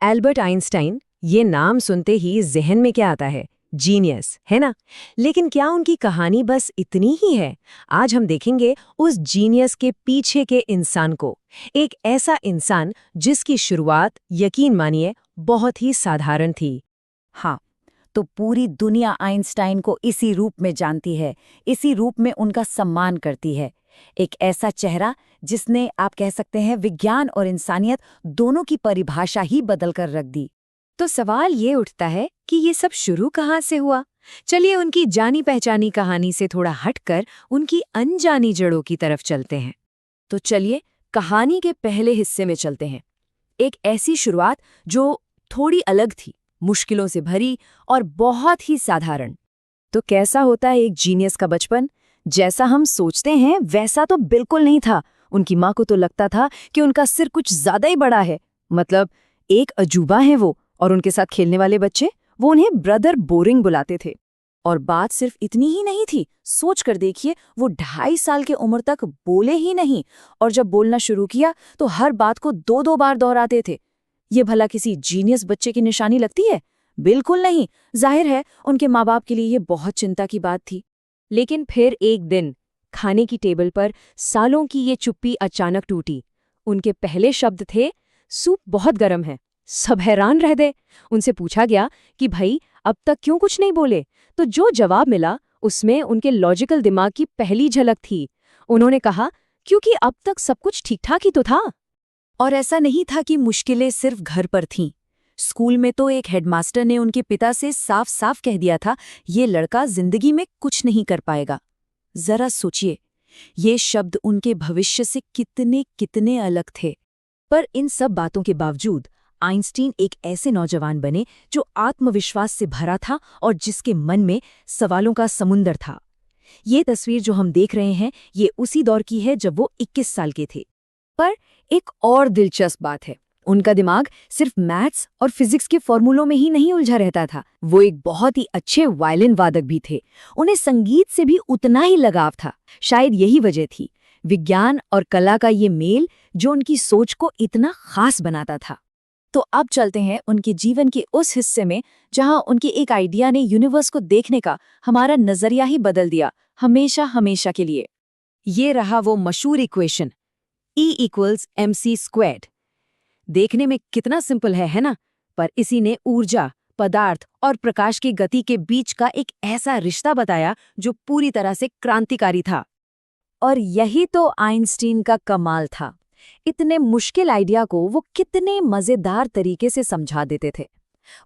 Albert Einstein, ये नाम सुनते ही जहन में क्या आता है? जीनियस, है ना? लेकिन क्या उनकी कहानी बस इतनी ही है? आज हम देखेंगे उस जीनियस के पीछे के इंसान को। एक ऐसा इंसान जिसकी शुरुआत, यकीन मानिए, बहुत ही साधारण थी। हाँ, तो पूरी दुनिया आइंस्टाइन को इसी रूप में जानती है, इसी रूप में उनका सम्मान करती है। एक ऐसा चेहरा जिसने, आप कह सकते हैं, विज्ञान और इंसानियत दोनों की परिभाषा ही बदल कर रख दी। तो सवाल ये उठता है कि ये सब शुरू कहाँ से हुआ? चलिए उनकी जानी पहचानी कहानी से थोड़ा हटकर उनकी अनजानी जड़ों की तरफ चलते हैं। तो चलिए कहानी के पहले हिस्से में चलते हैं। एक ऐसी शुरुआत जो थोड़ी अलग थी, मुश्किलों से भरी और बहुत ही साधारण। तो कैसा होता है एक जीनियस का बचपन? जैसा हम सोचते हैं वैसा तो बिल्कुल नहीं था। उनकी माँ को तो लगता था कि उनका सिर कुछ ज्यादा ही बड़ा है, मतलब एक अजूबा है वो, और उनके साथ खेलने वाले बच्चे, वो उन्हें ब्रदर बोरिंग बुलाते थे। और बात सिर्फ इतनी ही नहीं थी, सोच कर देखिए, वो 2.5 साल की उम्र तक बोले ही नहीं, और जब बोलना शुरू किया तो हर बात को 2-2 बार दोहराते थे। ये भला किसी जीनियस बच्चे की निशानी लगती है? बिल्कुल नहीं। जाहिर है उनके माँ बाप के लिए ये बहुत चिंता की बात थी। लेकिन फिर एक दिन खाने की टेबल पर सालों की ये चुप्पी अचानक टूटी। उनके पहले शब्द थे, सूप बहुत गर्म है। सब हैरान रह गए। उनसे पूछा गया कि भाई अब तक क्यों कुछ नहीं बोले? तो जो जवाब मिला उसमें उनके लॉजिकल दिमाग की पहली झलक थी। उन्होंने कहा, क्योंकि अब तक सब कुछ ठीक ठाक ही तो था। और ऐसा नहीं था कि मुश्किलें सिर्फ घर पर थीं। स्कूल में तो एक हेडमास्टर ने उनके पिता से साफ साफ कह दिया था, ये लड़का जिंदगी में कुछ नहीं कर पाएगा। जरा सोचिए, ये शब्द उनके भविष्य से कितने कितने अलग थे। पर इन सब बातों के बावजूद आइंस्टीन एक ऐसे नौजवान बने जो आत्मविश्वास से भरा था और जिसके मन में सवालों का समुंदर था। ये तस्वीर जो हम देख रहे हैं, ये उसी दौर की है जब वो 21 साल के थे। पर एक और दिलचस्प बात है, उनका दिमाग सिर्फ मैथ्स और फिजिक्स के फॉर्मूलों में ही नहीं उलझा रहता था। वो एक बहुत ही अच्छे वायलिन वादक भी थे। उन्हें संगीत से भी उतना ही लगाव था। शायद यही वजह थी, विज्ञान और कला का ये मेल जो उनकी सोच को इतना खास बनाता था। तो अब चलते हैं उनके जीवन के उस हिस्से में जहां उनके एक आइडिया ने यूनिवर्स को देखने का हमारा नजरिया ही बदल दिया, हमेशा हमेशा के लिए। ये रहा वो मशहूर इक्वेशन, E=mc²। देखने में कितना सिंपल है ना? पर इसी ने ऊर्जा, पदार्थ और प्रकाश की गति के बीच का एक ऐसा रिश्ता बताया जो पूरी तरह से क्रांतिकारी था। और यही तो आइंस्टीन का कमाल था। इतने मुश्किल आइडिया को वो कितने मजेदार तरीके से समझा देते थे।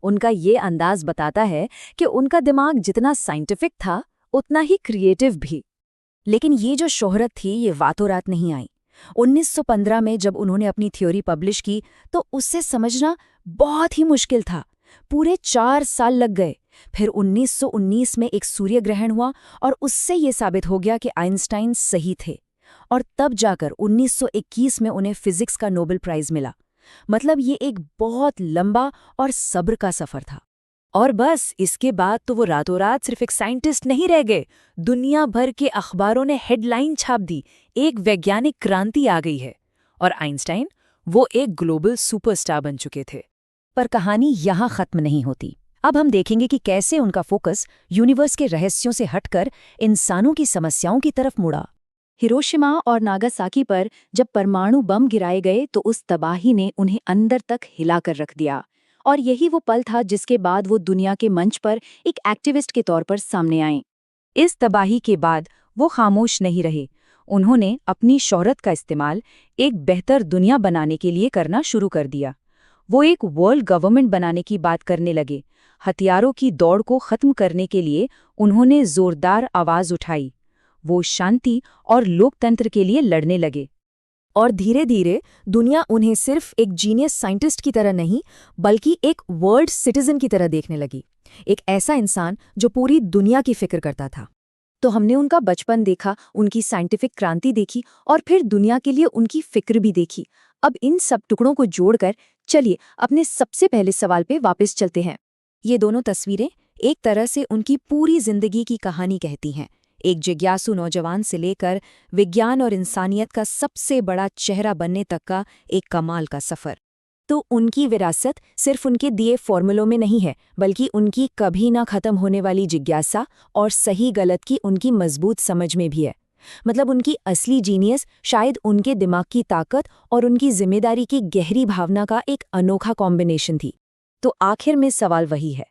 उनका ये अंदाज बताता है कि उनका दिमाग जितना साइंटिफिक था उतना ही क्रिएटिव भी। लेकिन ये जो शोहरत थी, ये रातों रात नहीं आई। 1915 में जब उन्होंने अपनी थ्योरी पब्लिश की तो उससे समझना बहुत ही मुश्किल था। पूरे 4 साल लग गए। फिर 1919 में एक सूर्य ग्रहण हुआ और उससे ये साबित हो गया कि आइंस्टाइन सही थे। और तब जाकर 1921 में उन्हें फिजिक्स का नोबेल प्राइज मिला। मतलब ये एक बहुत लंबा और सब्र का सफर था। और बस इसके बाद तो वो रातों रात सिर्फ एक साइंटिस्ट नहीं रह गए। दुनिया भर के अखबारों ने हेडलाइन छाप दी, एक वैज्ञानिक क्रांति आ गई है। और आइंस्टाइन वो एक ग्लोबल सुपरस्टार बन चुके थे। पर कहानी यहाँ खत्म नहीं होती। अब हम देखेंगे कि कैसे उनका फोकस यूनिवर्स के रहस्यों से हटकर इंसानों की समस्याओं की तरफ मुड़ा। हिरोशिमा और नागासाकी पर जब परमाणु बम गिराए गए तो उस तबाही ने उन्हें अंदर तक हिलाकर रख दिया। और यही वो पल था जिसके बाद वो दुनिया के मंच पर एक एक्टिविस्ट के तौर पर सामने आए। इस तबाही के बाद वो खामोश नहीं रहे। उन्होंने अपनी शोहरत का इस्तेमाल एक बेहतर दुनिया बनाने के लिए करना शुरू कर दिया। वो एक वर्ल्ड गवर्नमेंट बनाने की बात करने लगे। हथियारों की दौड़ को खत्म करने के लिए उन्होंने जोरदार आवाज उठाई। वो शांति और लोकतंत्र के लिए लड़ने लगे। और धीरे धीरे दुनिया उन्हें सिर्फ एक जीनियस साइंटिस्ट की तरह नहीं, बल्कि एक वर्ल्ड सिटीजन की तरह देखने लगी। एक ऐसा इंसान जो पूरी दुनिया की फिक्र करता था। तो हमने उनका बचपन देखा, उनकी साइंटिफिक क्रांति देखी और फिर दुनिया के लिए उनकी फिक्र भी देखी। अब इन सब टुकड़ों को जोड़कर चलिए अपने सबसे पहले सवाल पे वापस चलते हैं। ये दोनों तस्वीरें एक तरह से उनकी पूरी जिंदगी की कहानी कहती हैं। एक जिज्ञासु नौजवान से लेकर विज्ञान और इंसानियत का सबसे बड़ा चेहरा बनने तक का एक कमाल का सफर। तो उनकी विरासत सिर्फ उनके दिए फॉर्मूलों में नहीं है, बल्कि उनकी कभी ना खत्म होने वाली जिज्ञासा और सही गलत की उनकी मजबूत समझ में भी है। मतलब उनकी असली जीनियस शायद उनके दिमाग की ताकत और उनकी जिम्मेदारी की गहरी भावना का एक अनोखा कॉम्बिनेशन थी। तो आखिर में सवाल वही है,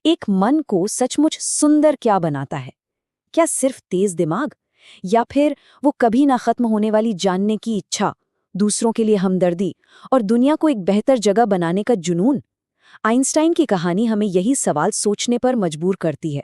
एक मन को सचमुच सुंदर क्या बनाता है? क्या सिर्फ तेज दिमाग, या फिर वो कभी ना खत्म होने वाली जानने की इच्छा, दूसरों के लिए हमदर्दी और दुनिया को एक बेहतर जगह बनाने का जुनून? आइंस्टाइन की कहानी हमें यही सवाल सोचने पर मजबूर करती है।